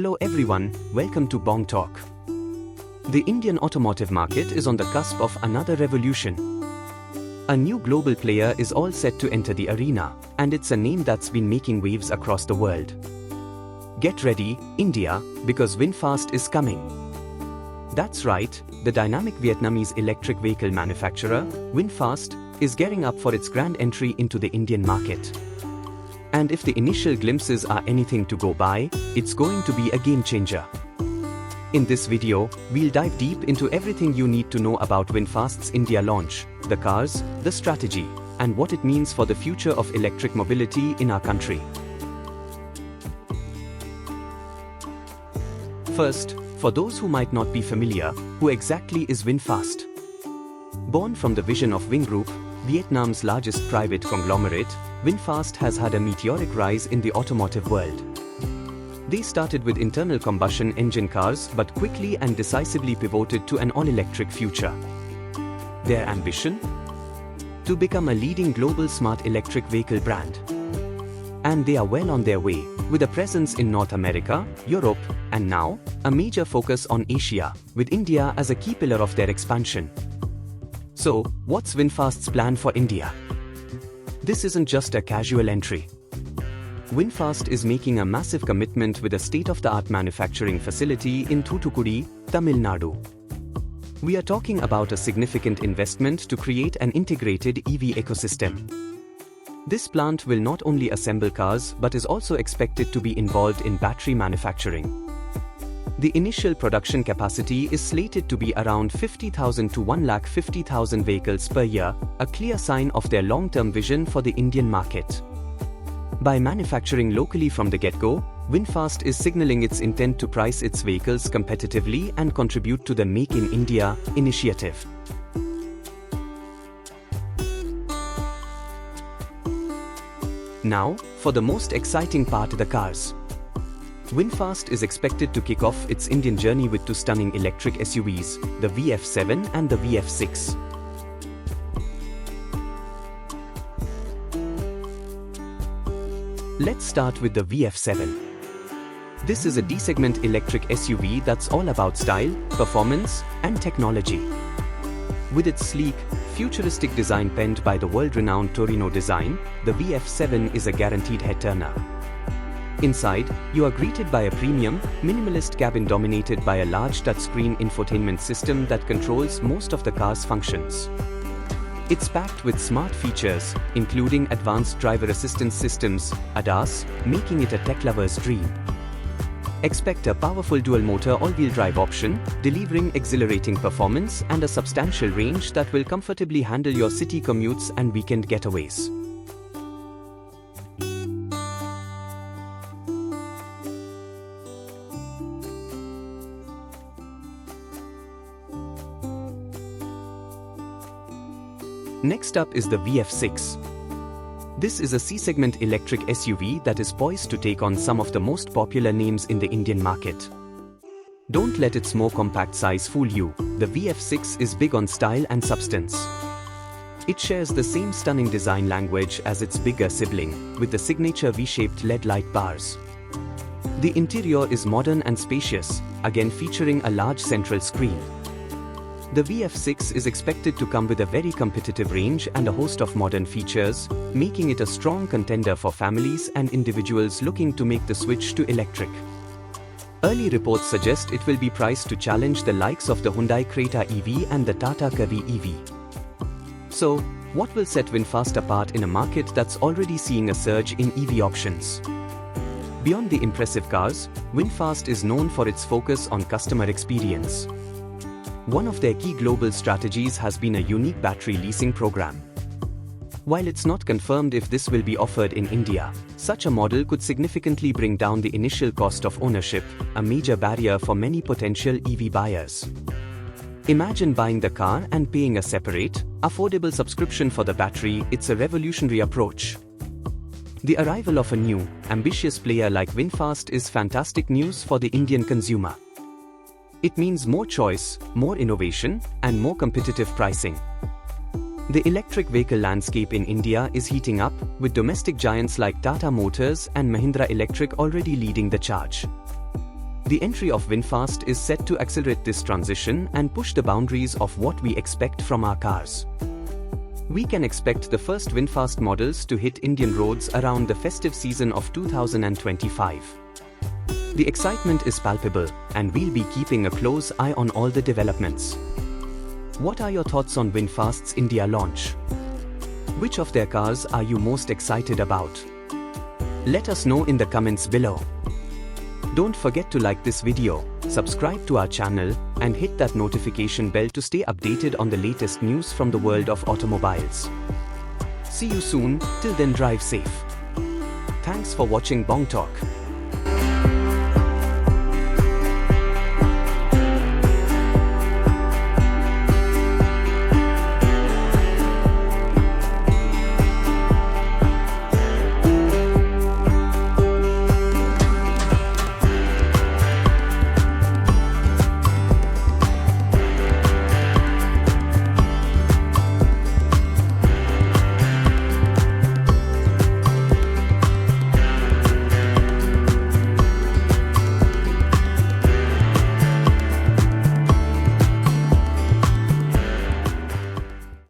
Hello everyone, welcome to Bong Talk. The Indian automotive market is on the cusp of another revolution. A new global player is all set to enter the arena, and it's a name that's been making waves across the world. Get ready, India, because VinFast is coming. That's right, the dynamic Vietnamese electric vehicle manufacturer, VinFast, is gearing up for its grand entry into the Indian market. And if the initial glimpses are anything to go by, it's going to be a game changer. In this video, we'll dive deep into everything you need to know about VinFast's India launch, the cars, the strategy, and what it means for the future of electric mobility in our country. First, for those who might not be familiar, who exactly is VinFast? Born from the vision of Vingroup, Vietnam's largest private conglomerate, VinFast has had a meteoric rise in the automotive world. They started with internal combustion engine cars but quickly and decisively pivoted to an all-electric future. Their ambition? To become a leading global smart electric vehicle brand. And they are well on their way, with a presence in North America, Europe, and now, a major focus on Asia, with India as a key pillar of their expansion. So, what's VinFast's plan for India? This isn't just a casual entry. VinFast is making a massive commitment with a state-of-the-art manufacturing facility in Thoothukudi, Tamil Nadu. We are talking about a significant investment to create an integrated EV ecosystem. This plant will not only assemble cars but is also expected to be involved in battery manufacturing. The initial production capacity is slated to be around 50,000 to 150,000 vehicles per year, a clear sign of their long-term vision for the Indian market. By manufacturing locally from the get-go, VinFast is signaling its intent to price its vehicles competitively and contribute to the Make in India initiative. Now, for the most exciting part, the cars. VinFast is expected to kick off its Indian journey with two stunning electric SUVs, the VF7 and the VF6. Let's start with the VF7. This is a D-segment electric SUV that's all about style, performance, and technology. With its sleek, futuristic design penned by the world-renowned Torino design, the VF7 is a guaranteed head-turner. Inside, you are greeted by a premium, minimalist cabin dominated by a large touchscreen infotainment system that controls most of the car's functions. It's packed with smart features, including advanced driver assistance systems, ADAS, making it a tech lover's dream. Expect a powerful dual-motor all-wheel drive option, delivering exhilarating performance and a substantial range that will comfortably handle your city commutes and weekend getaways. Next up is the VF6. This is a C-segment electric SUV that is poised to take on some of the most popular names in the Indian market. Don't let its more compact size fool you, the VF6 is big on style and substance. It shares the same stunning design language as its bigger sibling, with the signature V-shaped LED light bars. The interior is modern and spacious, again featuring a large central screen. The VF6 is expected to come with a very competitive range and a host of modern features, making it a strong contender for families and individuals looking to make the switch to electric. Early reports suggest it will be priced to challenge the likes of the Hyundai Creta EV and the Tata Kavi EV. So, what will set VinFast apart in a market that's already seeing a surge in EV options? Beyond the impressive cars, VinFast is known for its focus on customer experience. One of their key global strategies has been a unique battery leasing program. While it's not confirmed if this will be offered in India, such a model could significantly bring down the initial cost of ownership, a major barrier for many potential EV buyers. Imagine buying the car and paying a separate, affordable subscription for the battery. It's a revolutionary approach. The arrival of a new, ambitious player like VinFast is fantastic news for the Indian consumer. It means more choice, more innovation, and more competitive pricing. The electric vehicle landscape in India is heating up, with domestic giants like Tata Motors and Mahindra Electric already leading the charge. The entry of VinFast is set to accelerate this transition and push the boundaries of what we expect from our cars. We can expect the first VinFast models to hit Indian roads around the festive season of 2025. The excitement is palpable, and we'll be keeping a close eye on all the developments. What are your thoughts on VinFast's India launch? Which of their cars are you most excited about? Let us know in the comments below. Don't forget to like this video, subscribe to our channel, and hit that notification bell to stay updated on the latest news from the world of automobiles. See you soon. Till then, drive safe. Thanks for watching Bong Talk.